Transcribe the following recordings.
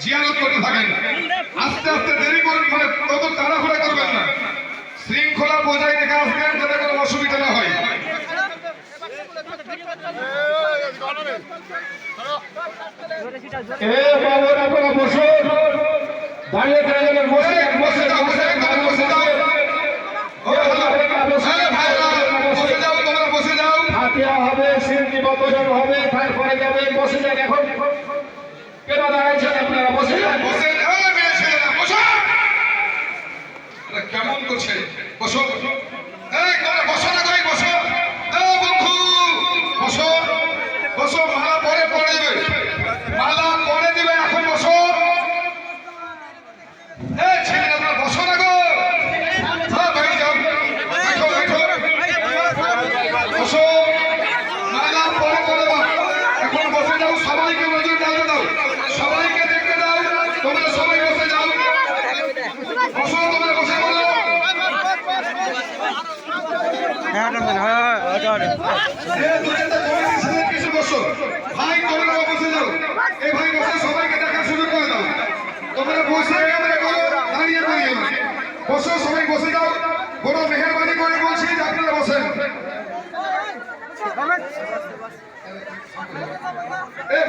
জিয়ারত করতে থাকেন। আস্তে আস্তে দেরি করুন, মানে তত তাড়াহুড়া করবেন না, শৃঙ্খলা বজায় রেখে আসবেন যাতে কোনো অসুবিধা না হয়। কেমন করছে? বসো, বসো না ভাই, বসো বন্ধু, বসো বসো। মালা পরে পরে দেবে, মালা পরে দেবে, এখন বসো। ছেলে আপনার বসো না গো, ভাই যাও, দেখো দেখো, বসো। মালা পরে পরে দাও, এখন বসে যাও। সবাইকে নজর ডালতে দাও, সবাইকে দেখতে দাও। তোমরা সবাই বসে যাও, বসো, তোমরা বসে বলো। কিছু বসো ভাই, তোমরা বসে যাও। এই ভাই বসে সবাইকে দেখা শুরু করে দাও। তোমরা বসে দাঁড়িয়ে দাঁড়িয়ে বসো, সবাই বসে যাও। বড় মেহরবানি করে বলছি যে আপনারা বসেন।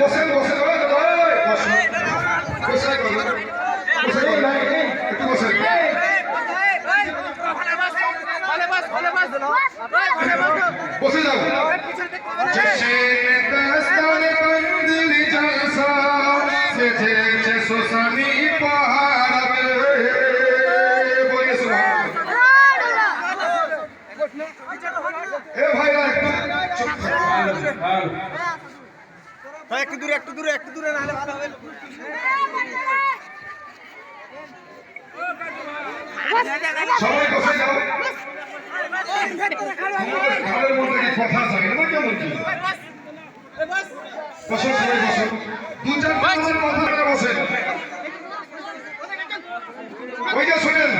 বসেন বসে একটু বসেন। বসে যাও। একটু দূরে একটু দূরে একটু দূরে, নাহলে ভালো হবে। সবাই বসে যাও। ঘরের মধ্যে কি কথা আছে না? কেমন কি বসো, সবাই বসো। দু চার মিনিটের কথা বলে বসেন। ওই যে শুনেন,